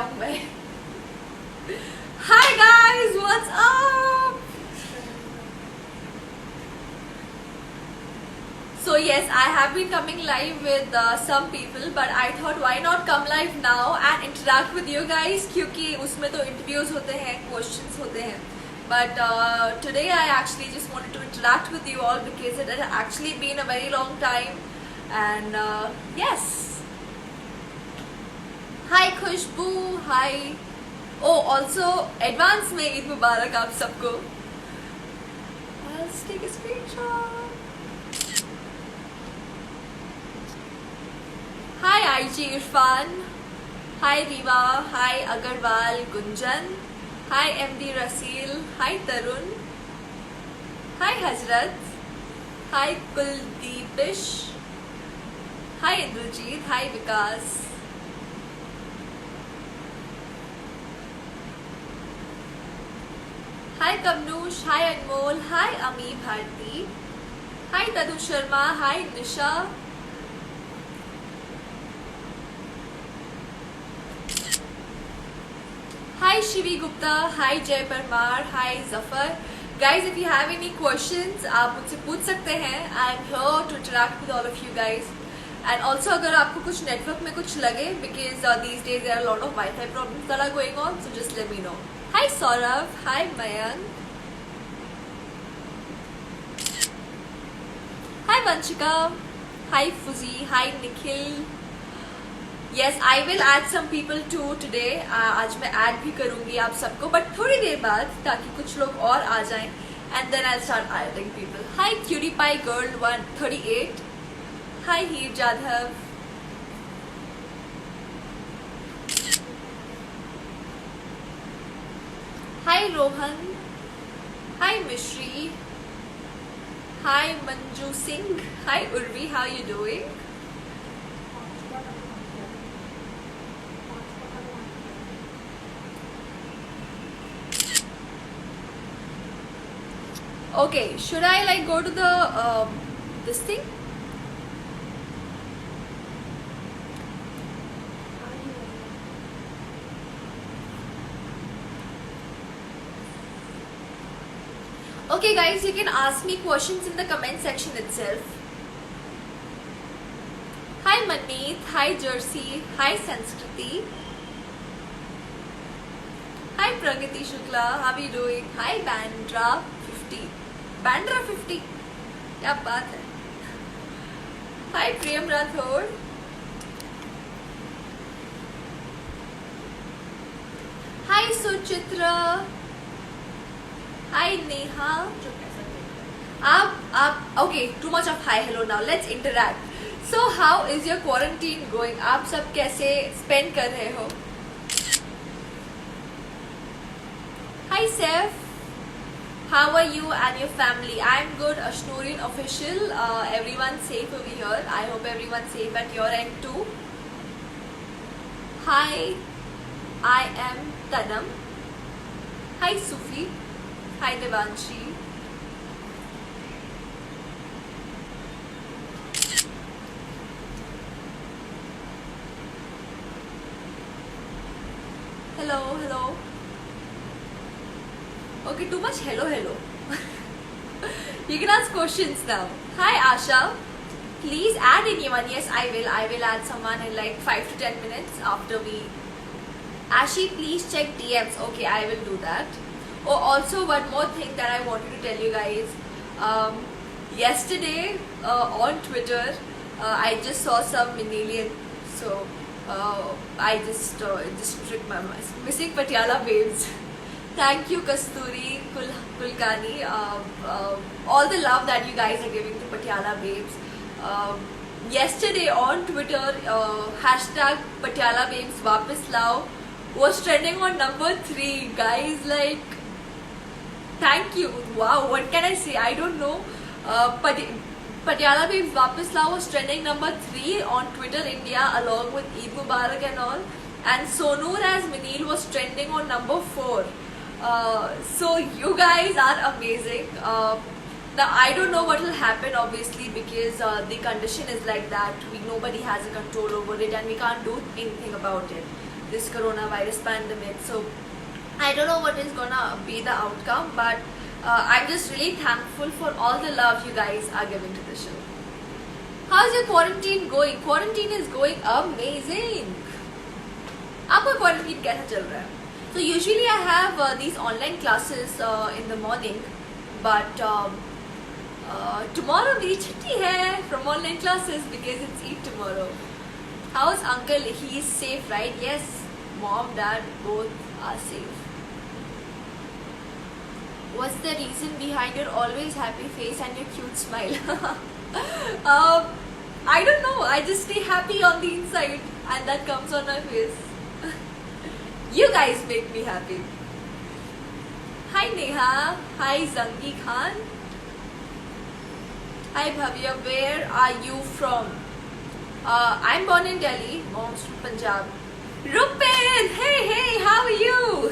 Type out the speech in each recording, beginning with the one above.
हूँ मैं. Hi guys, what's up? So yes, I have been coming live with some people, but I thought why not come live now and interact with you guys, क्योंकि उसमें तो interviews होते हैं, questions होते हैं. But today I actually just wanted to interact with you all because it had actually been a very long time. And yes. Hi Khushbu, hi. Oh, also advance में ईद मुबारक आप सबको. Let's take a screenshot. Hi IG Irfan. Hi Riva. Hi Agarwal Gunjan. Hi MD Rasil. Hi Tarun. Hi Hazrat. Hi Kuldeepish. Hi Indrajit. Hi Vikas. Hi Kamnush, hi Anmol, hi Ami Bharti, hi Tadu Sharma, hi Nisha. Hi Shivi Gupta, hi Jay Parmar, hi Zafar. Guys, if you have any questions, आप मुझसे पूछ सकते हैं. I'm here to interact with all of you guys. And also अगर आपको कुछ network में कुछ लगे, because these days there are a lot of Wi-Fi problems that are going on, so just let me know. Hi Saurav, hi Mayank. Hi Vanshika, hi Fuzi, hi Nikhil. Yes, I will add some people too today. आज मैं add भी करूँगी आप सबको, but थोड़ी देर बाद ताकि कुछ लोग और आ जाएं. And then I'll start adding people. Hi Cutie Pie Girl 138. Hi Heer Jadhav. Hi Rohan. Hi Mishri. Hi Manju Singh. Hi Urvi, how are you doing? Okay, should I like go to the this thing? Okay guys, you can ask me questions in the comment section itself. Hi Manmeet, hi Jersey, hi Sanskriti. Hi Pragati Shukla, how are you doing? Hi Bandra 50. Bandra 50? क्या बात है? Hi Priyam Rathod. Hi Suchitra. Hi Neha. Okay, too much of hi hello now. Let's interact. So how is your quarantine going? आप सब कैसे spend कर रहे हो? Hi Seth. How are you and your family? I'm good. Ashnurian official. Everyone's safe over here. I hope everyone's safe at your end too. Hi. I am Tanam. Hi Sufi. Hi Devanshi. Hello, hello. Okay, too much hello, hello. You can ask questions now. Hi Asha. Please add anyone. Yes, I will. I will add someone in like 5 to 10 minutes after we. Ashi, please check DMs. Okay, I will do that. Oh, also one more thing that I wanted to tell you guys. Yesterday on Twitter, I just saw some Manilian. So I just tricked my mind. Missing Patiala babes. Thank you, Kasturi, Kulkani. All the love that you guys are giving to Patiala babes. Yesterday on Twitter, hashtag Patiala babes Wapas Lao was trending on number 3. Guys, like, thank you. Wow, what can I say? I don't know. Patiala babes Wapas Lao was trending number 3 on Twitter India along with Eid Mubarak and all. And Sonur as Minil was trending on number 4. So you guys are amazing. Now I don't know what will happen obviously because the condition is like that. Nobody has a control over it and we can't do anything about it. this coronavirus pandemic. So I don't know what is gonna be the outcome, but I'm just really thankful for all the love you guys are giving to the show. How's your quarantine going? Quarantine is going amazing. आपका quarantine कैसा चल रहा है? So usually I have these online classes in the morning, but tomorrow मेरी छुट्टी है from online classes because it's Eid tomorrow. How's uncle? He is safe, right? Yes, mom, dad, both are safe. What's the reason behind your always happy face and your cute smile? I don't know. I just stay happy on the inside, and that comes on my face. You guys make me happy. Hi Neha. Hi Zangi Khan. Hi Bhavya. Where are you from? I'm born in Delhi. Mom's from Punjab. Rupin. Hey. How are you?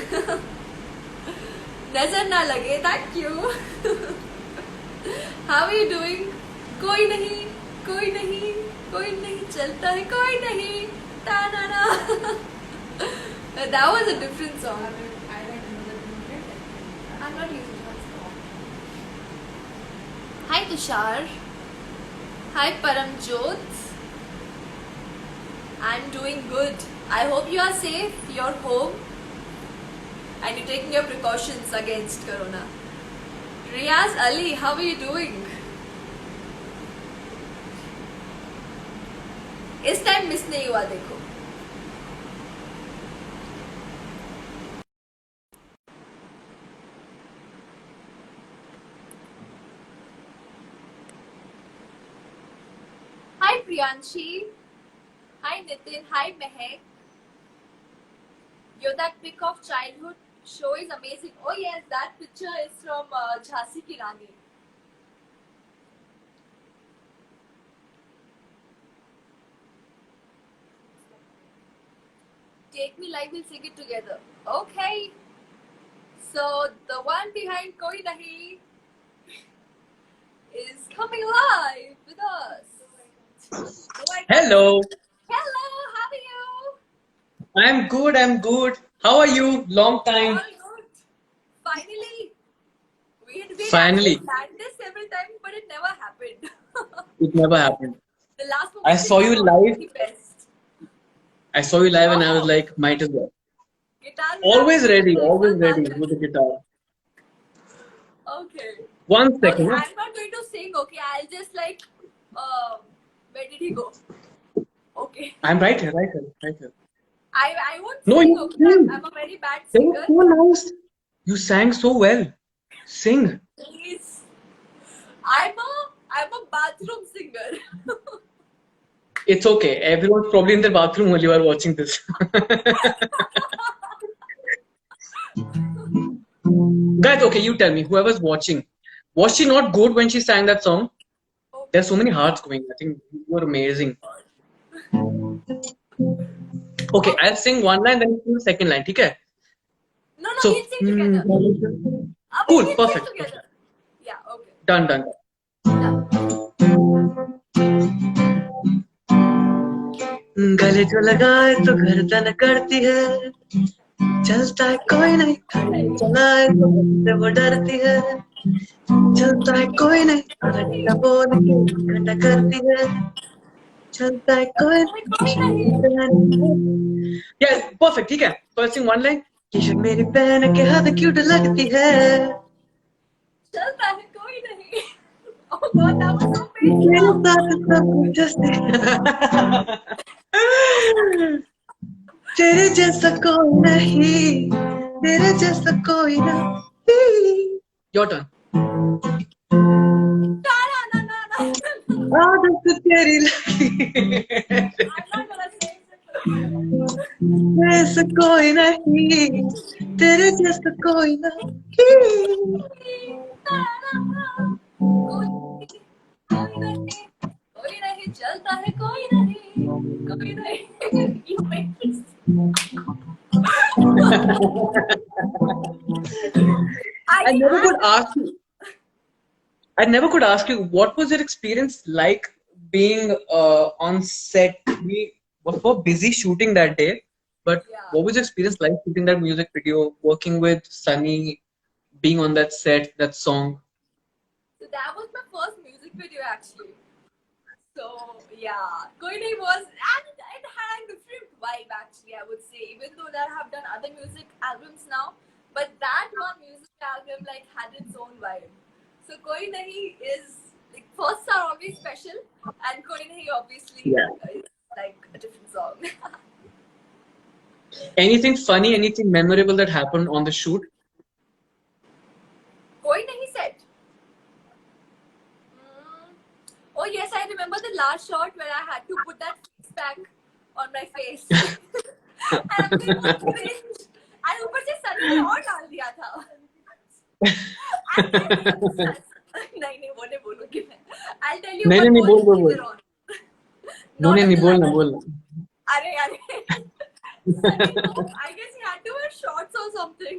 नजर ना लगे. Thank you. How are you doing? कोई नहीं चलता है कोई नहीं. Ta na na. That was a different song. I'm not using that song. Hi Tushar. Hi Paramjot. I'm doing good. I hope you are safe. You're home. And you're taking your precautions against Corona. Riyaz Ali, how are you doing? इस time miss नहीं हुआ देखो. Hi Priyanshi. Hi Nitin. Hi Mehak. That pic of childhood show is amazing. Oh yes, that picture is from Jhansi Ki Rani. Take Me Live, we'll sing it together. Okay. So the one behind Koi Nahi is coming live with us. Hello. Hello, how are you? I'm good. How are you? Long time. All good. Finally. We had Finally. planned this several times, but it never happened. It never happened. The last moment I saw you was live. the best. I saw you live and I was like, might as well. Guitar Always ready with with the guitar. Okay. One second. Okay, I'm not going to sing, okay? I'll just like, where did he go? Okay. I'm right here. I won't No, sing, you okay? sing. I'm a very bad That singer. was so nice. You sang so well. Sing. Please. I'm a bathroom singer. It's okay. Everyone's probably in their bathroom while you are watching this. Guys, okay, you tell me, whoever's watching, was she not good when she sang that song? There's so many hearts going. I think you were amazing. Okay, I'll sing one line, then you sing the second line, okay? No, we'll sing together. Cool, We'll perfect. sing together. Yeah, okay. Done. गले जो लगाए तो गर्दन करती है, चलता है कोई नहीं, चलाए तो मुझसे वो डरती है, चलता है कोई नहीं, घंटा बोल के घंटा करती है, चलता है कोई नहीं. Yes, perfect, ठीक है. So let's sing one line. T-shirt मेरी पहन के हद क्यूट लगती है, चलता है कोई नहीं. Oh God, that was so painful. तेरे जैसा कोई नहीं, तेरे जैसा कोई नहीं. Your turn. आदत तेरी लगी, जैसा कोई नहीं, तेरे जैसा कोई नहीं. कोई नहीं चलता है कोई नहीं. I never could ask you what was your experience like being on set. We were so busy shooting that day But Yeah. what was your experience like shooting that music video, working with Sunny, being on that set, that song? So that was my first music video actually. So yeah, Koi Nahi was, and it had a different vibe actually, I would say. Even though that I have done other music albums now, but that one music album like had its own vibe. So Koi Nahi is like firsts are always special, and Koi Nahi obviously Yeah. is like a different song. Anything funny, anything memorable that happened on the shoot? Koi Nahi said. Mm. Oh yes, I remember the last shot where I had to put that face pack on my face. And it was cringe. And ऊपर से सनी ने और डाल दिया था. And then नहीं वो नहीं बोलूँगी मैं. I'll tell you नहीं one नहीं more बोल later on. नहीं Not on नहीं the बोलना live. बोलना अरे सनी को I guess he had to wear shorts or something.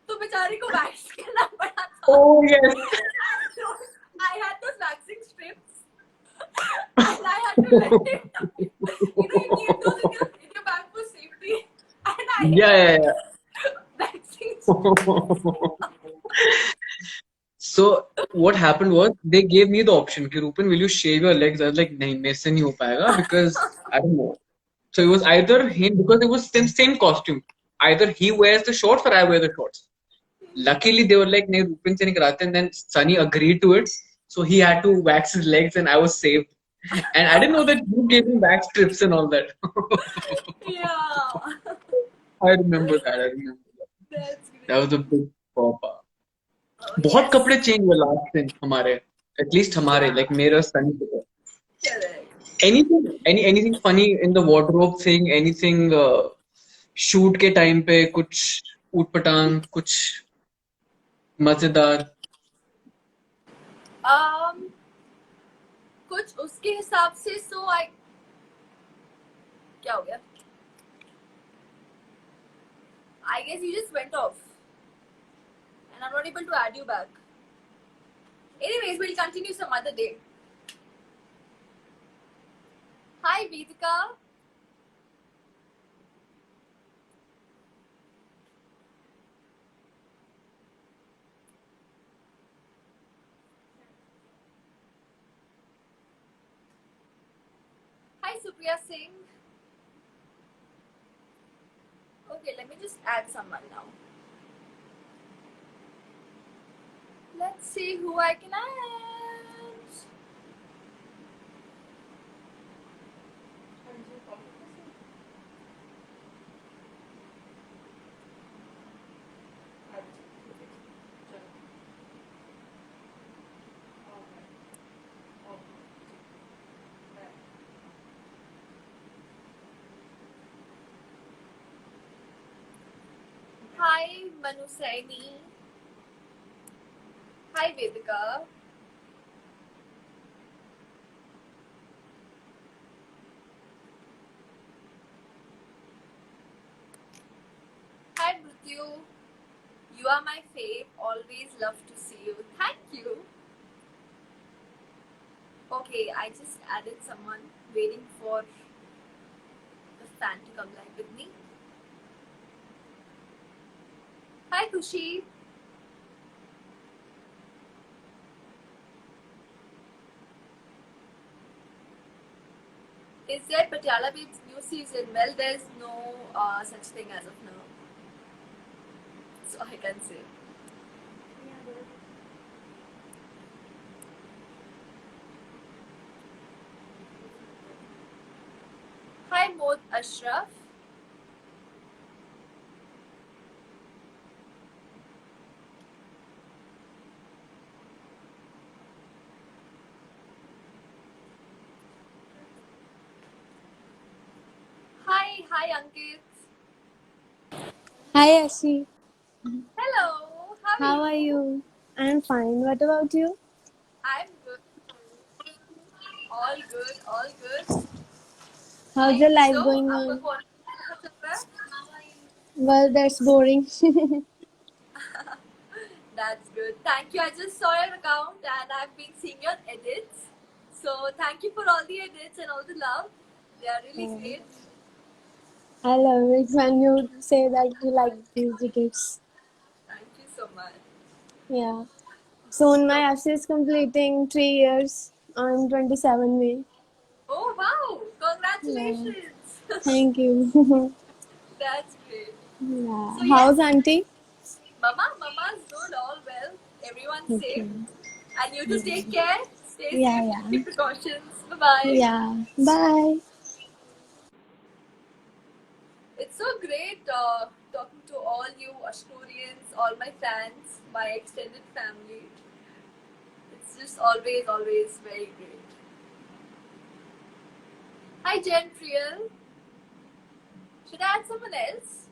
तो बेचारे को वैक्स करना पड़ा था. Oh yes. I had those waxing strips. And I had to let it. You keep those in your bag for safety. And I Yeah. waxing. So what happened was they gave me the option, कि Rupin, will you shave your legs? I was like, नहीं मेरे से नहीं हो पाएगा because I don't know. So it was either him, because it was same costume. Either he wears the shorts or I wear the shorts. Luckily they were like, नहीं Rupin से नहीं कराते, and then Sunny agreed to it. So he had to wax his legs and I was saved. And I didn't know that you gave me wax strips and all that. Yeah. I remember that. I remember that. That's great. That was a big pop-up. Oh, बहुत yes. कपड़े change हुए last दिन हमारे, at least हमारे, Yeah. Like मेरे और सनी के. Correct. anything funny in the wardrobe thing, anything shoot के टाइम पे कुछ ऊटपटांग, कुछ मजेदार? कुछ उसके हिसाब से so I क्या हो गया? I guess you just went off. And I'm not able to add you back. Anyways, we'll continue some other day. Hi, Vedika. Hi, Supriya Singh. Okay, let me just add someone now. Let's see who I can add. Hi, Manu Saini. Hi, Vedika. Hi, Mrityu. You are my fave. Always love to see you. Thank you. Okay, I just added someone waiting for the fan to come live with me. Hi, Kushi. Is there Patiala Babes new season? Well, there's no such thing as of now. So I can say. Hi, Mod Ashraf. Hi, Ankit. Hi, Ashi. Hello. How are you? I'm fine. What about you? I'm good. All good. All good. How's your life So, going आपका on? quarantine कैसा चल रहा है? Well, that's boring. That's good. Thank you. I just saw your account and I've been seeing your edits. So thank you for all the edits and all the love. They are really great. I love it when you say that you like these tickets. Thank you so much. Yeah. Soon my FC is completing 3 years on 27 May. Oh wow! Yeah. Congratulations. Thank you. That's great. Yeah. So How's yes, auntie? Mama's good, all well. Everyone's safe, Okay. and you too take care. Stay Yeah, safe. yeah. Take precautions. Bye bye. Yeah. Bye. It's so great talking to all you Asturians, all my fans, my extended family. It's just always very great. Hi, Jen Priyal. Should I add someone else?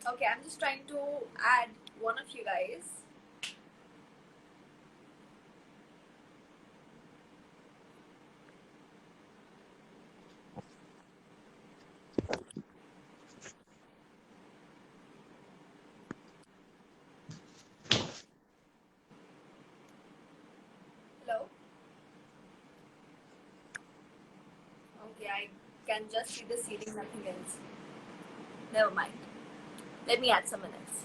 Okay, I'm just trying to add one of you guys. Hello? Okay, I can just see the seating, nothing else. Never mind. Let me add someone else.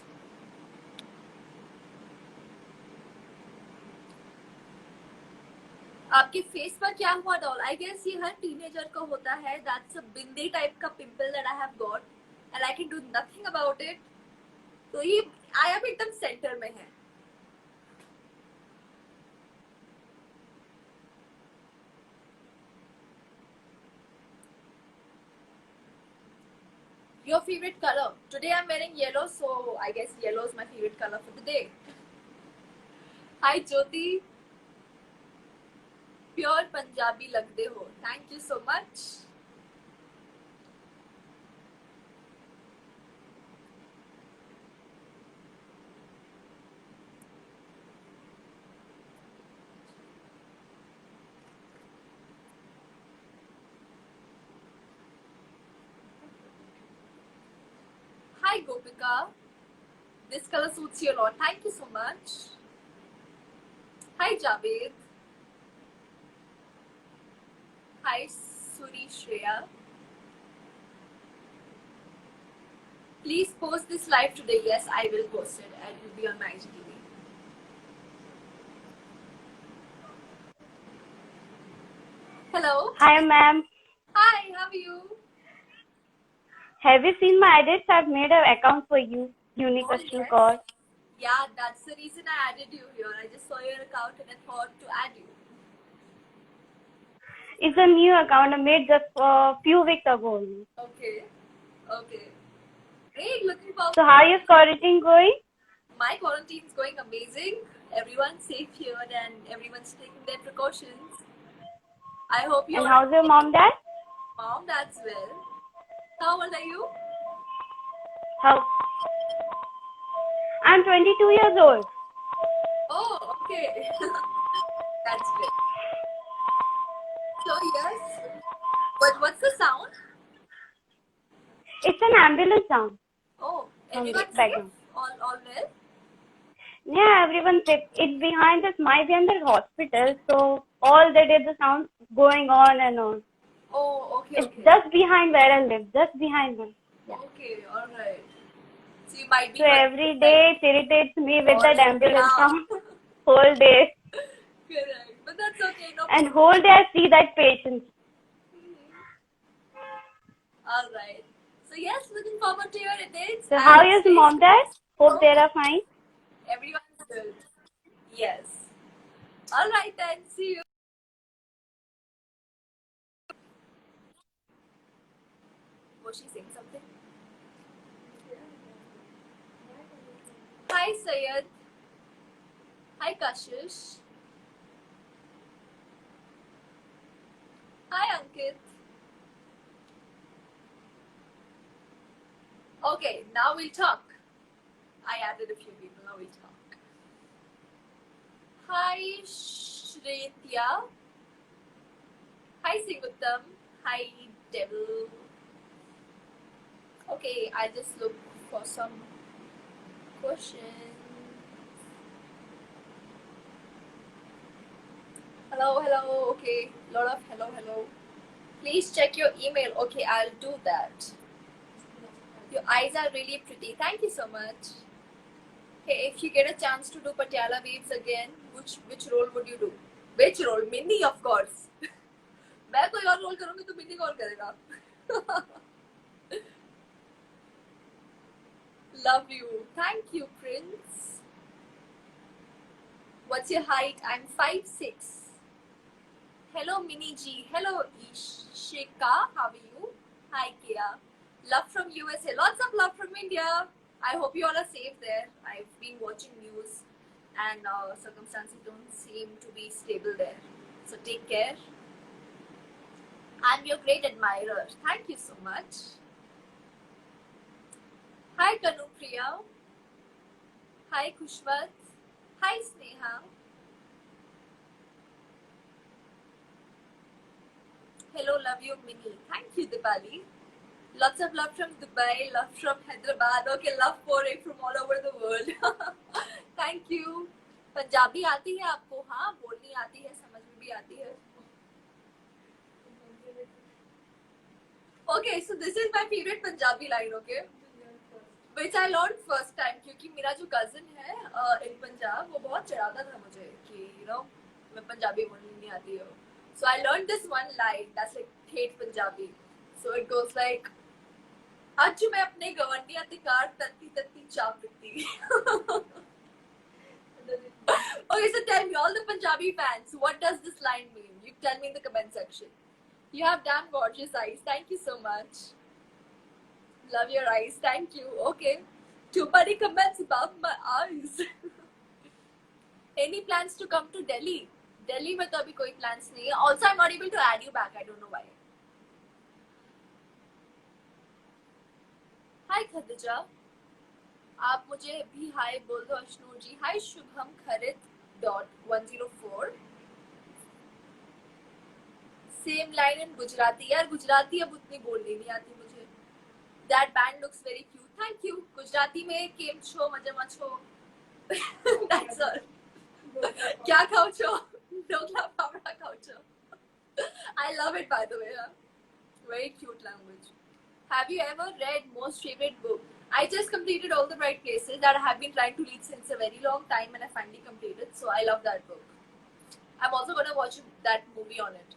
आपके face पर क्या हुआ doll? I guess ये हर teenager को होता है. That's a bindi type का pimple that I have got and I can do nothing about it. तो ये आया भी एकदम सेंटर में है. Your favorite color? Today I'm wearing yellow, so I guess yellow is my favorite color for the day. Hi Jyoti. Pure Punjabi lagde ho. Thank you so much. Hi Gopika. This color suits you a lot. Thank you so much. Hi Javed. Hi Suri Shreya. Please post this live today. Yes, I will post it and it will be on my IGTV. Hello. Hi, ma'am. Hi, how are you? Have you seen my edits? I've made an account for you. Unique Oh, Ashton yes. Kaur. Yeah, that's the reason I added you here. I just saw your account and I thought to add you. It's a new account I made just a few weeks ago only. Okay. Okay. Great, looking forward. So how is quarantine going? My quarantine is going amazing. Everyone's safe here and everyone's taking their precautions. I hope you And all how's your mom, dad? mom, that's well. How old are you? How? I'm 22 years old. Oh, okay. That's great. So yes. What's the sound? It's an ambulance sound Oh, from the everyone's safe? background. All well? Yeah, everyone's sick. It's behind this Myviander hospital, so all the day the sound going on and on. Oh, okay, It's okay. just behind where I live, just behind them. Yeah. Okay, alright. So you might be So every day it irritates me with that ambulance yeah. sound whole day. Correct. But that's okay, no And problem. whole day I see that patient. Alright. So yes, looking forward to your edits. So how and is stay mom, dad? Hope safe. they are fine. Everyone's good. Yes. Alright then, see you. Was she saying something? Hi Sayed. Hi Kashish. Hi Ankit. Okay, now we'll talk. I added a few people, now we'll talk. Hi Shretya. Hi Singuttam. Hi Devil. Okay, I just look for some questions. Hello, hello. Okay, lot of hello. Please check your email. Okay, I'll do that. Your eyes are really pretty. Thank you so much. Hey, if you get a chance to do Patiala Waves again, which role would you do? Which role? Minnie, of course. मैं कोई और role करूंगी तो मिन्नी कौन करेगा? Love you. Thank you, Prince. What's your height? I'm 5'6". Hello, Minnie G. Hello, Ishika. How are you? Hi, Kia. Love from USA. Lots of love from India. I hope you all are safe there. I've been watching news and circumstances don't seem to be stable there. So take care. I'm your great admirer. Thank you so much. Hi, Kanupriya. Hi, Kushwat. Hi, Sneha. Hello, love you, Minnie. Thank you, Diwali. Lots of love from Dubai, love from Hyderabad. Okay, love pouring from all over the world. Thank you. Punjabi आती है आपको? हाँ, बोलनी आती है, समझ में भी आती है. Okay, so this is my favorite Punjabi line, okay? Which I learned first time क्योंकि मेरा जो cousin है in Punjab वो बहुत चिढ़ाता था मुझे कि मैं पंजाबी बोलनी नहीं आती है. So I learned this one line that's like hate Punjabi. So it goes like आज मैं अपने गवंडिया तिकार तत्ती तत्ती चाय पीती. Okay, so tell me, all the Punjabi fans, what does this line mean? You tell me in the comment section. You have damn gorgeous eyes. Thank you so much. Love your eyes. Thank you. Okay. Too many comments about my eyes. Any plans to come to Delhi? Delhi में तो अभी कोई plans नहीं है. Also, I'm not able to add you back. I don't know why. Hi Khadija. आप मुझे भी हाय बोल दो अश्नूर जी. Hi शुभम खरिद .104. Same line in Gujarati. यार गुजराती अब उतनी बोलनी नहीं आती मुझे. That band looks very cute. Thank you. Gujarati में केम छो मजा छो. That's all. क्या खाओ छो? ढोकला फाफड़ा खाओ छो. I love it, by the way. Huh? Very cute language. Have you ever read most favorite book? I just completed All the Right Places that I have been trying to read since a very long time and I finally completed. So I love that book. I'm also gonna watch that movie on it.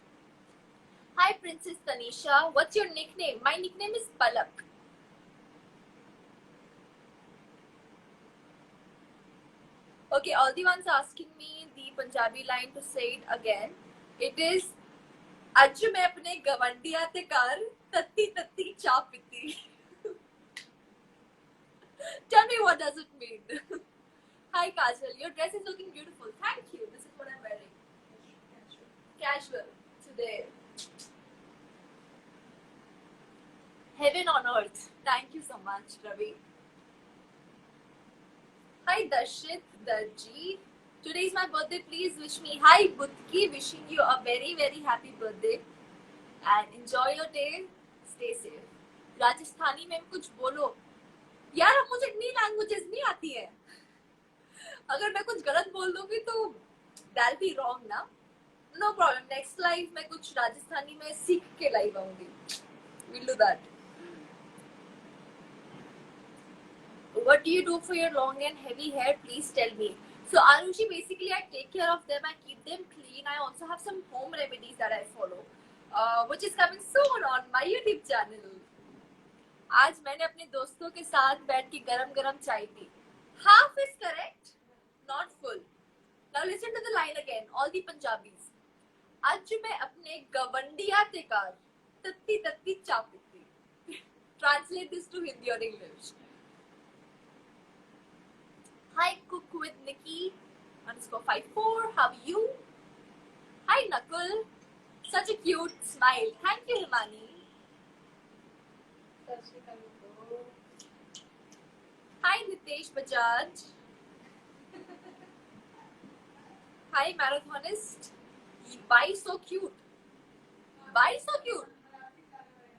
Hi Princess Tanisha. What's your nickname? My nickname is Palak. Okay, all the ones asking me the Punjabi line to say it again. It is आज मैं अपने गवंडिया ते car तत्ती तत्ती चाय पीती. Tell me, what does it mean? Hi Kajal, your dress is looking beautiful. Thank you. This is what I'm wearing. Casual today. Heaven on earth. Thank you so much, Ravi. Hi Darshit Darji. Today is my birthday. Please wish me. Hi Butki, wishing you a very very happy birthday and enjoy your day. Stay safe. Rajasthani में कुछ बोलो. यार अब मुझे इतनी languages नहीं आती है. अगर मैं कुछ गलत बोल दूंगी तो that'll be wrong ना. No problem. Next live मैं कुछ राजस्थानी में सीख के लाइव आऊंगी. We'll do that. What do you do for your long and heavy hair? Please tell me. So Arushi, basically I take care of them. I keep them clean. I also have some home remedies that I follow, which is coming soon on my YouTube channel. आज मैंने अपने दोस्तों के साथ बैठ के गरम चाय P. Half is correct, not full. Now listen to the line again. All the Punjabis. आज मैं अपने गवंडिया ते कार तत्ती तत्ती चाय पीती. Translate this to Hindi or English. Hi, Cook with Nikki _54. How are you? Hi, Nakul. Such a cute smile. Thank you, Himani. Hi, Nitesh Bajaj. Hi, marathonist. Why so cute? Why so cute?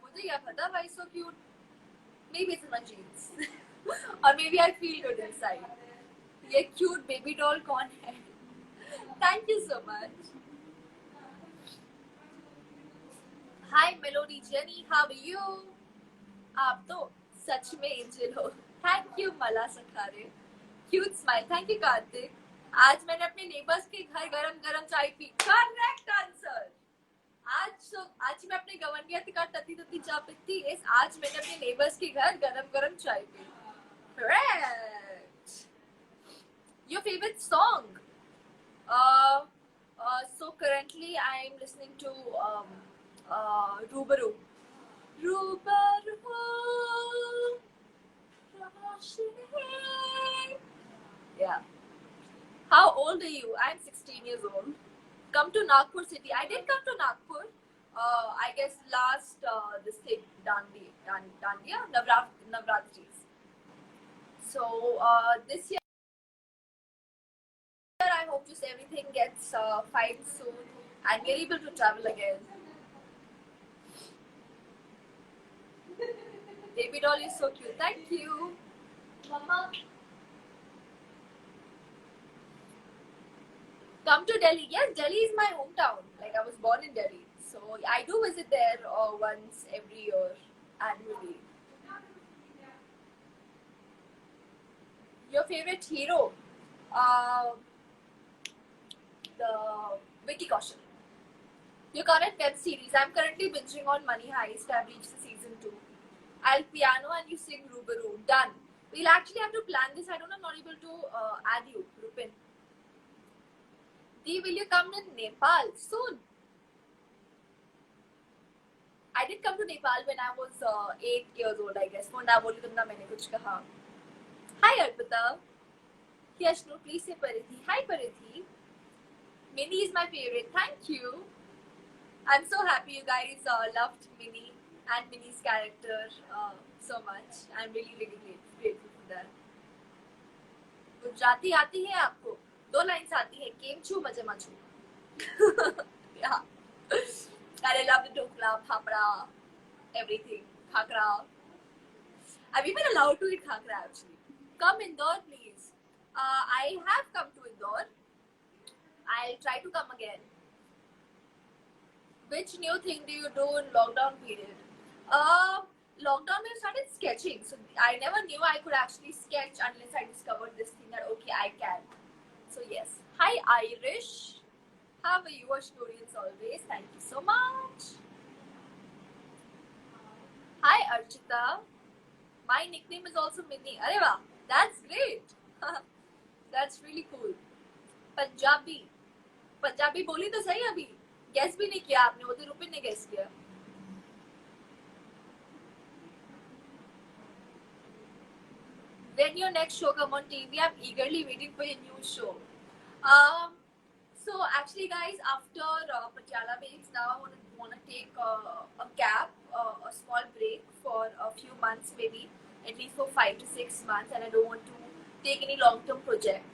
मुझे क्या पता why so cute? Maybe it's in my genes. Or maybe I feel good inside. ये cute baby doll कौन है? Thank you so much. Hi, Melody Jenny. How are you? आप तो सच में angel हो. Thank you, Mala Sakhare. Cute smile. Thank you, Kartik. आज मैंने अपने नेबर्स के घर गरम गरम चाय पी. Correct answer. आज मैं अपने गवंडिया तिका तती तती चाय पीती. यस, आज मैंने अपने नेबर्स के घर गरम गरम चाय P. Correct. Your favorite song? So currently I'm listening to Rubaru. Rubaru. Yeah. How old are you? I'm 16 years old. Come to Nagpur city. I did come to Nagpur. I guess last this thing Dandiya Navratris. So this year I hope just everything gets fine soon and we're able to travel again. Baby doll is so cute. Thank you, Mama. Come to Delhi. Yes, Delhi is my hometown. Like I was born in Delhi, so I do visit there once every year annually. Your favorite hero? The Vicky Kaushal. Your current web series? I'm currently binging on Money Heist. I've reached the season 2. I'll piano and you sing Rubaru. Done. We'll actually have to plan this. I don't know, I'm not able to add you, Rupin. Dee, will you come to Nepal soon? I did come to Nepal when I was 8 years old, I guess. For now, बोली तुमने मैंने कुछ कहा. Hi, Arpita. Yes, no, please say Parithi. Hi, Parithi. Minnie is my favorite. Thank you. I'm so happy you guys loved Minnie and Minnie's character so much. I'm really, really grateful for that. Gujarati आती है आपको? 2 lines आती है. केम छू मजे मचू. Yeah. I love the dokla, papra, everything. Khakra. I've even allowed to eat khakra actually. Come Indore, please. I have come to Indore. I'll try to come again. Which new thing do you do in lockdown period? Lockdown I started sketching. So I never knew I could actually sketch unless I discovered this thing that okay I can. So yes. Hi Irish. How are you? Ashtorians always. Thank you so much. Hi Archita. My nickname is also Minnie. Arey wah, that's great. That's really cool. Punjabi. Punjabi बोली तो सही अभी. Guess भी नहीं किया आपने. वो तो रुपिन ने guess किया. When your next show come on TV, I'm eagerly waiting for your new show. So actually, guys, after Patiala Babes, now I want to take a gap, a small break for a few months, maybe at least for 5 to 6 months, and I don't want to take any long-term project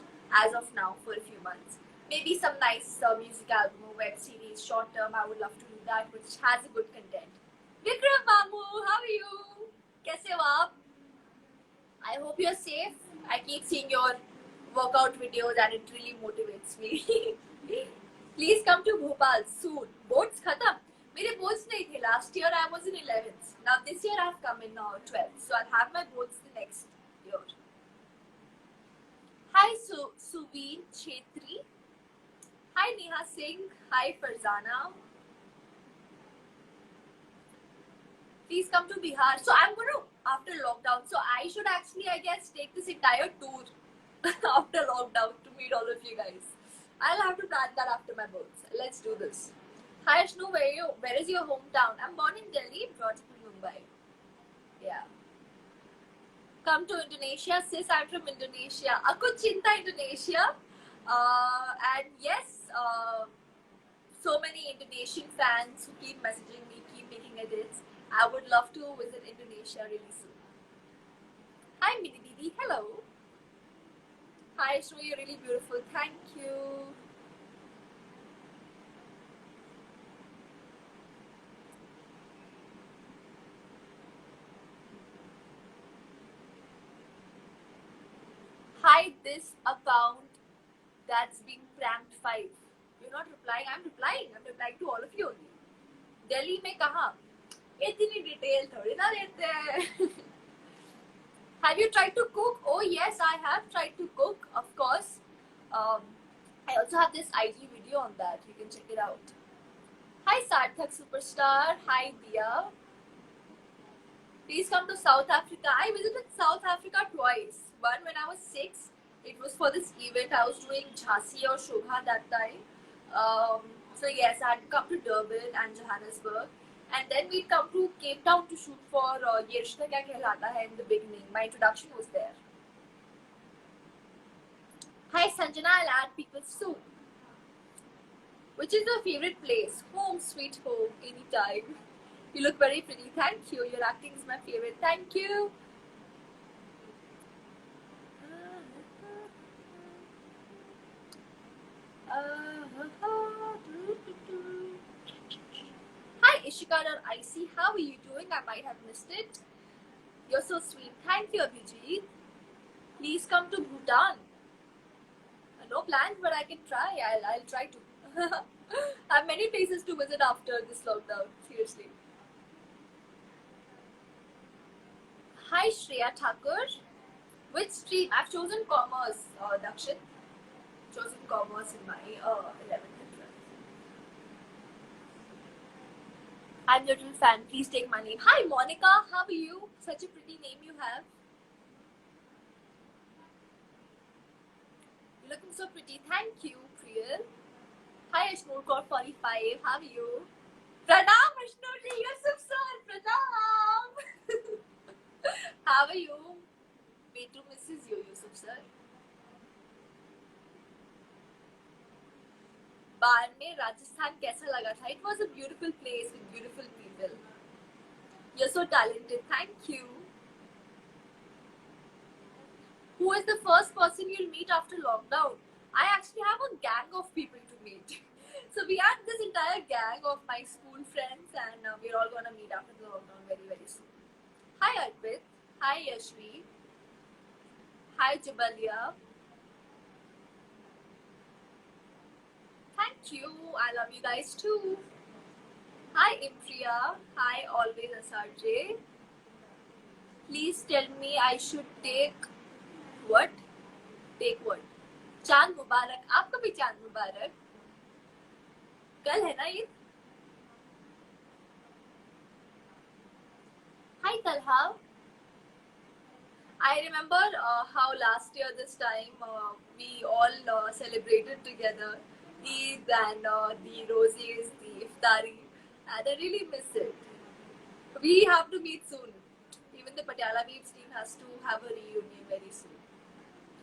as of now for a few months. Maybe some nice music album or web series, short-term. I would love to do that, which has a good content. Vikram Mamu, how are you? Kaise ho aap? I hope you're safe. I keep seeing your workout videos and it really motivates me. Please come to Bhopal soon. Boards khatam. मेरे boards नहीं थे. Last year I was in 11th. Now this year I've come in 12th. So I'll have my boards the next year. Hi Suveen Chetri. Hi Neha Singh. Hi Farzana. Please come to Bihar. So I'm going to, after lockdown, so I should actually, I guess, take this entire tour after lockdown to meet all of you guys. I'll have to plan that after my births. Let's do this. Hi Ashnu, where is your hometown? I'm born in Delhi, brought up in Mumbai. Yeah. Come to Indonesia. Sis, I'm from Indonesia. Aku cinta Indonesia. And yes, so many Indonesian fans who keep messaging me, keep making edits. I would love to visit Indonesia really soon. Hi, Mini Didi. Hello. Hi, Shreya. You're really beautiful. Thank you. Hi, this account that's being pranked 5. You're not replying. I'm replying. I'm replying to all of you only. Delhi में कहाँ? इतनी detail थोड़ी ना देते हैं. Have you tried to cook? Oh yes, I have tried to cook, of course. Um, I also have this IG video on that. You can check it out. Hi Sarthak Superstar. Hi Dia. Please come to South Africa. I visited South Africa twice. One when I was 6. It was for this event. I was doing Jhansi or Shobha that time. So yes, I had come to Durban and Johannesburg. And then we come to Cape Town to shoot for Ye Rishta Kya Kehlata Hai in the beginning. My introduction was there. Hi Sanjana, I'll add people soon. Which is your favorite place? Home, sweet home, anytime. You look very pretty. Thank you. Your acting is my favorite. Thank you. Hi Ishika.ic. How are you doing? I might have missed it. You're so sweet. Thank you, Abhijit. Please come to Bhutan. No plans, but I can try. I'll try to. I have many places to visit after this lockdown. Seriously. Hi Shreya Thakur. Which stream? I've chosen commerce, Dakshin. Chosen commerce in my 11th and 12th. I'm your little fan. Please take my name. Hi Monica. How are you? Such a pretty name you have. You're looking so pretty. Thank you, Priyal. Hi Ashnoor45. How are you? Pranam Ashnoor, Yusuf sir. Pranam. How are you? Betu misses you, Yusuf sir. बार में राजस्थान कैसा लगा था? It was a beautiful place with beautiful people. You're so talented. Thank you. Who is the first person you'll meet after lockdown? I actually have a gang of people to meet. So we had this entire gang of my school friends, and we're all gonna meet after the lockdown very, very soon. Hi Arpit. Hi Yashvi. Hi Jabalia. Thank you. I love you guys too. Hi Impriya. Hi always SRJ. Please tell me I should take what? Take what? चांद मुबारक. आपका भी चांद मुबारक. कल है ना ये? Hi Talha. I remember how last year this time we all celebrated together Eid and the roses, the iftari, and I really miss it. We have to meet soon. Even the Patiala Waves team has to have a reunion very soon.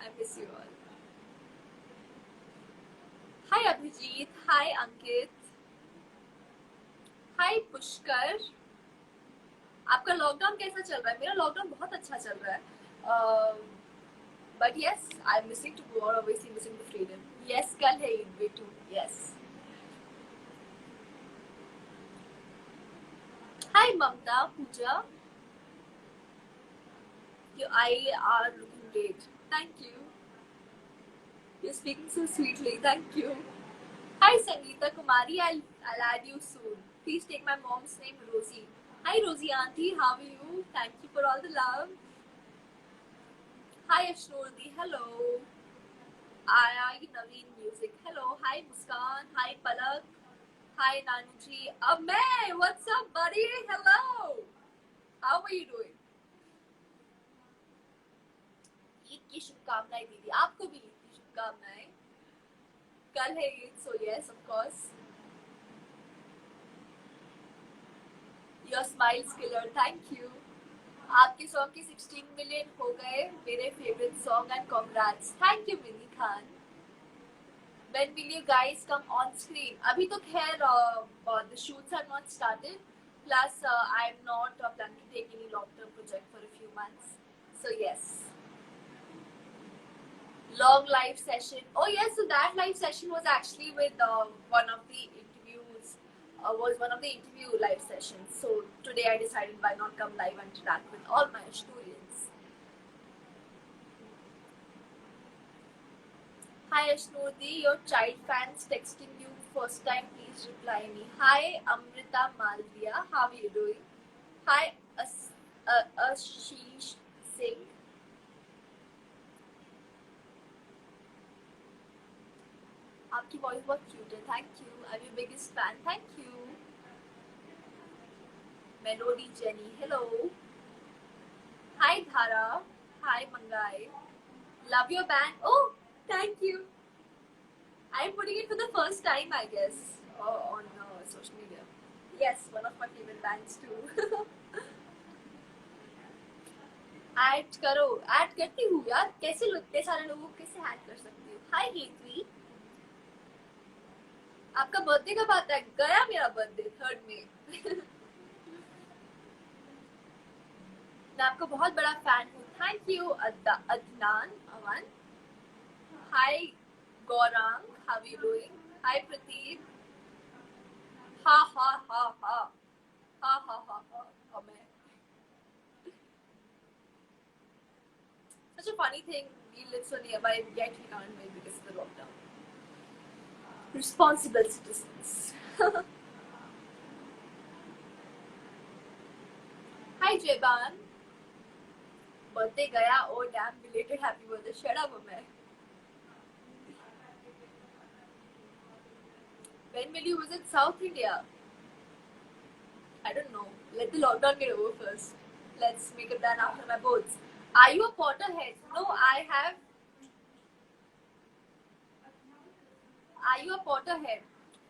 I miss you all. Hi Abhijit. Hi Ankit. Hi Pushkar. आपका lockdown कैसा चल रहा है? मेरा lockdown बहुत अच्छा चल रहा है. But yes, I'm missing to go out. Obviously, missing the freedom. Yes, कल है ईद भी too. Yes. Hi Mamta, Pooja. Your eyes are looking great. Thank you. You're speaking so sweetly. Thank you. Hi Sangeeta Kumari. I'll add you soon. Please take my mom's name Rosie. Hi Rosie auntie. How are you? Thank you for all the love. Hi Ashnoldi. Hello. I Naveen Music. Hello. Hi Muskan. Hi Palak. Hi Nanuji. Amay, what's up, buddy? Hello. How are you doing? Eid की शुभकामनाएं दीदी. आपको भी ईद की शुभकामनाएं. कल है Eid, so yes, of course. Your smile's killer. Thank you. आपके सॉन्ग के 16 मिलियन हो गए. मेरे favourite song and congrats. Thank you mini Khan. When will you guys come on screen? अभी तो खैर the shoots are not started. Plus, I'm not planning to take any long-term project for a few months. So yes, long live session. Oh yes, so that live session was actually with one of the interviews. Was one of the interview live sessions. So today I decided why not come live and interact with all my students. Hi Ashnodi, your child fans texting you first time. Please reply me. Hi Amrita Malviya, how are you doing? Hi Ashish Singh. आपकी voice बहुत cute है. Thank you. I am your biggest fan. Thank you. Melody Jenny, hello. Hi Dhara. Hi Mangai. Love your band. Oh, thank you. I'm putting it for the first time, I guess, on social media. Yes, one of my favorite bands too. Add करो. Add करती हूँ यार. कैसे इतने सारे लोगों को कैसे ऐड कर सकती हूँ? हाय हेतवी. आपका बर्थडे कब आता है? गया मेरा बर्थडे 3rd में. मैं आपका बहुत बड़ा फैन हूँ. Thank you Adnan Awan. Hi Gaurang, how are you doing? Hi Prateek. हा हा हा हा हा हा हा हा. मैं such a funny thing. We live so nearby, yet we can't make because of the lockdown. Responsible citizens. Hi Jeban. Birthday gaya. Oh damn, belated happy birthday. Shut up, man. When will you visit South India? I don't know. Let the lockdown get over first. Let's make a plan after my boards. Are you a Potterhead? No, I have. Are you a Potterhead?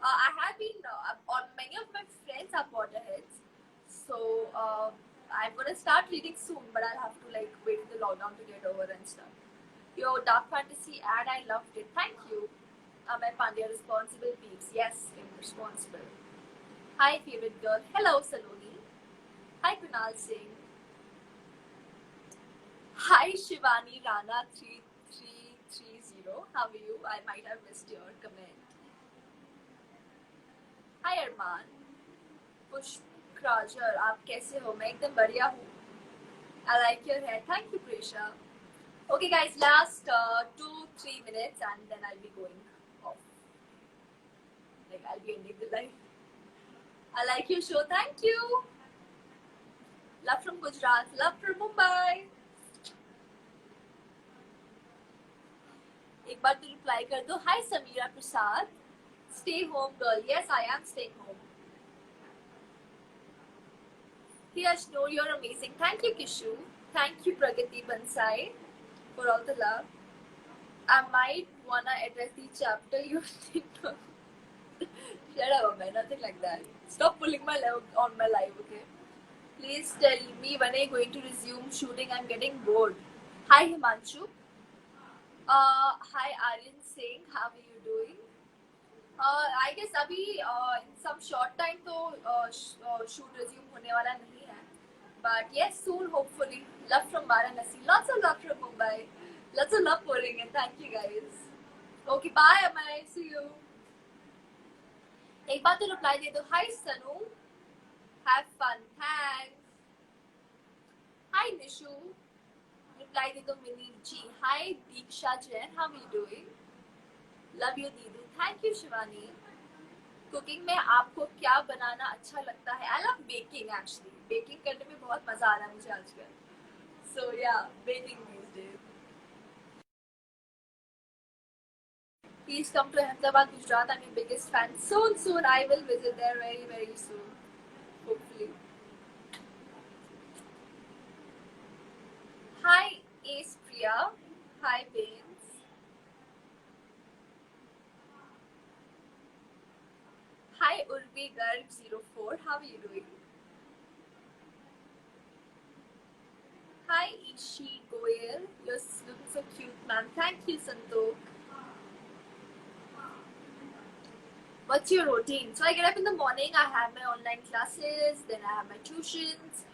I have been. On many of my friends are Potterheads, so I'm gonna start reading soon. But I'll have to like wait for the lockdown to get over and stuff. Your Dark Fantasy ad, I loved it. Thank you. My Pandya, responsible peeps. Yes, I'm responsible. Hi, favorite girl. Hello, Saloni. Hi, Kunal Singh. Hi, Shivani Rana 3330. How are you? I might have missed your comment. Hi, Arman. Pushp Krajar, आप कैसे हो? मैं एकदम बढ़िया हूँ. I like your hair. Thank you, Prisha. Okay, guys, last 2-3 minutes and then I'll be going off. Like, I'll be ending the live. I like your show. Thank you. Love from Gujarat. Love from Mumbai. एक बार तो reply कर दो. Hi, Samira Prasad. Stay home, girl. Yes, I am staying home. Yes, no, you're amazing. Thank you, Kishu. Thank you, Pragati Bansai, for all the love. I might wanna address the chapter you did. Shut up, man. Nothing like that. Stop pulling my leg on my live, okay? Please tell me when are you going to resume shooting? I'm getting bored. Hi, Himanshu. Hi, Aryan Singh. How are you doing? I guess अभी in some short time तो shoot resume होने वाला नहीं है. But yes, soon hopefully. Love from Varanasi. Lots of love from Mumbai. Lots of love pouring in. Thank you guys. Okay, bye Amay. See you. एक बार तो reply दे दो. Hi Sanu. Have fun. Thanks. Hi Nishu. Reply दे दो Mini G. Hi Deeksha Jain. How are you doing? Love you Deedu. Thank you Shivani. Cooking में आपको क्या बनाना अच्छा लगता है? I love baking actually. Baking करने में बहुत मजा आ रहा है मुझे आजकल. सो या baking these days. Please come to Ahmedabad, Gujarat. I'm your biggest fan. Soon I will visit there very very soon. Hopefully. Hi Ace Priya. Hi Baines. Hi Urvi Garg 04. How are you doing? Hi Ishi Goyal. You're looking so cute, man. Thank you, Santok. What's your routine? So I get up in the morning, I have my online classes, then I have my tuitions,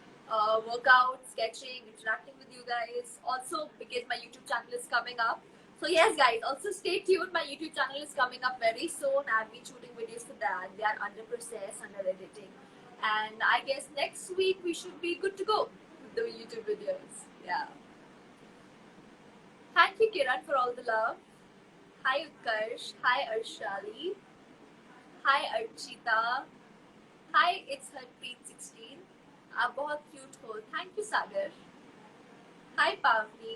workouts, sketching, interacting with you guys. Also, because my YouTube channel is coming up. So yes, guys, also stay tuned. My YouTube channel is coming up very soon. I've been shooting videos for that. They are under process, under editing. And I guess next week we should be good to go with the YouTube videos. Yeah. Thank you, Kiran, for all the love. Hi, Utkarsh. Hi, Arshali. Hi Archita. Hi, it's Harpreet16. आप बहुत cute हो. Thank you, Sagar. Hi, Pavni.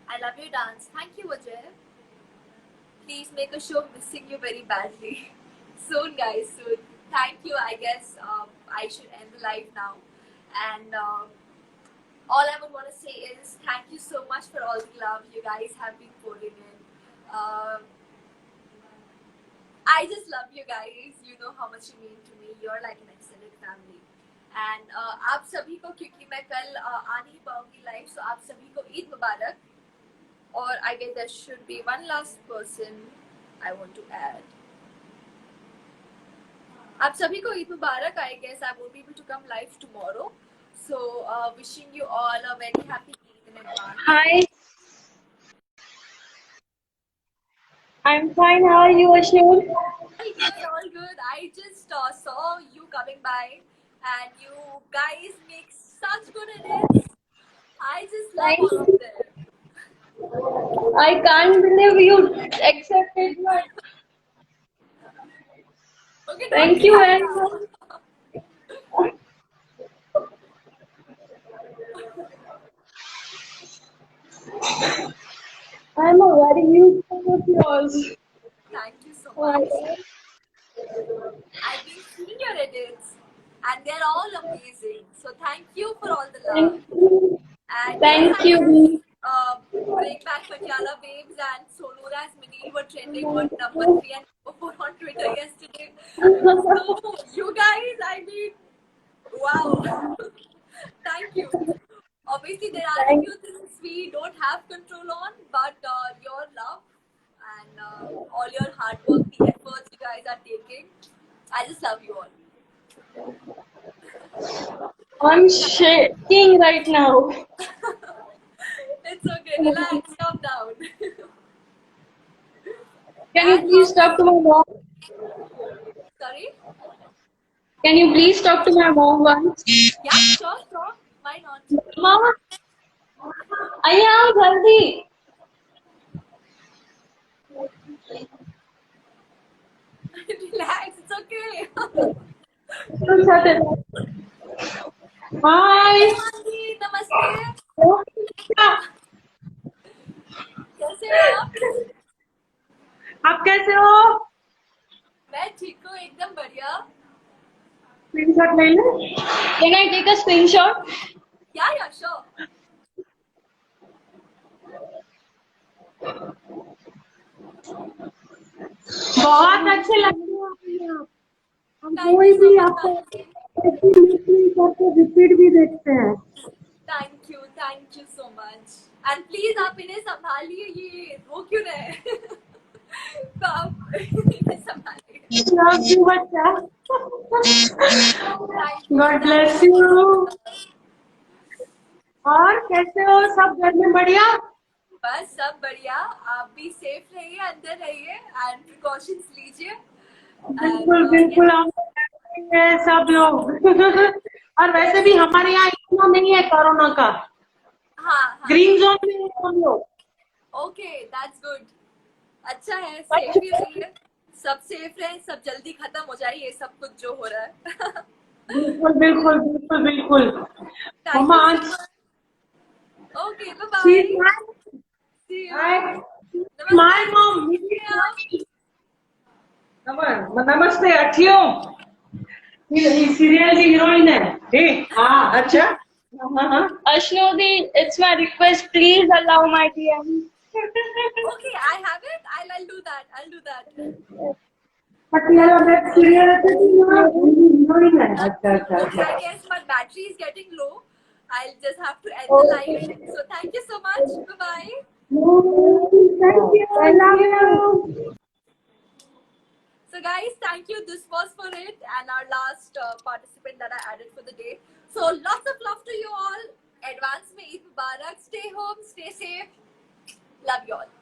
I love your dance. Thank you, Vijay. Please make a show. Missing you very badly. Soon, guys. Soon. Thank you. I guess I should end the live now. And all I would want to say is thank you so much for all the love you guys have been pouring in. I just love you guys. You know how much you mean to me. You're like an extended family. And आप सभी को क्योंकि मैं कल आ नहीं पाऊंगी live, so आप सभी को ईद मुबारक. Or I guess there should be one last person I want to add. आप सभी को ईद मुबारक. I guess I won't be able to come live tomorrow. So wishing you all a very happy Eid in advance. Hi. I'm fine. How are you, Ashur? All good. I just saw you coming by, and you guys make such good edits. I just love all of them. I can't believe you accepted my. Okay, Thank you very much. I'm a very huge fan of yours. Thank you so much. I've been seeing your edits, and they're all amazing. So thank you for all the love. Thank you. And Thank you. Bring Back Patiala Babes and Sonora's Mini were trending on number 3 and number 4 on Twitter yesterday. So you guys, I mean, wow. Thank you. Obviously, there are a few things we don't have control on, but your love and all your hard work, the efforts you guys are taking, I just love you all. I'm shaking right now. It's okay, relax, calm down. Can you please talk to my mom? Sorry? Can you please talk to my mom once? Yeah, sure. Why not? Mama, I am healthy. Relax, it's okay. Hi. नमस्ते. कैसे हो आप? आप कैसे हो? मैं ठीक हूँ, एकदम बढ़िया. Screenshot ले ले. Can I take a screenshot? Yeah, sure. बहुत अच्छे लगते हो आप. हम Thank कोई you so भी much, आपको Tanvi. करके रिपीट भी देखते हैं. Thank you so much. And please आप इन्हें संभालिए, ये वो क्यों रहे? तो आप इन्हें संभालिए. Love you, बच्चा. Thank you. God bless you. और कैसे हो? सब घर में बढ़िया? बस सब बढ़िया. आप भी सेफ रहिए, अंदर रहिए एंड प्रिकॉशंस लीजिए. बिल्कुल हम हैं सब लोग. और वैसे भी हमारे यहाँ इतना नहीं है कोरोना का. हाँ. ग्रीन जोन में हैं हम लोग. Okay, that's good. अच्छा है, सेफ ही रहिए. सब सेफ रहे, सब जल्दी खत्म हो जाए ये सब कुछ जो हो रहा है. बिल्कुल. मम्मा आज okay, bye. See you. My mom. नमस्ते अठियों. सीरियल की हीरोइन है. हाँ अच्छा. Ashnodi, it's my request. Please allow my DM. Okay, I have it. I'll do that. Patiala में सीरियल हीरोइन है. अच्छा. Okay, I guess my battery is getting low. I'll just have to end the live. So thank you so much. Bye-bye. Thank you. Love you. So guys, thank you. This was for it and our last participant that I added for the day. So lots of love to you all. Advance mein Eid Mubarak. Stay home, stay safe. Love you all.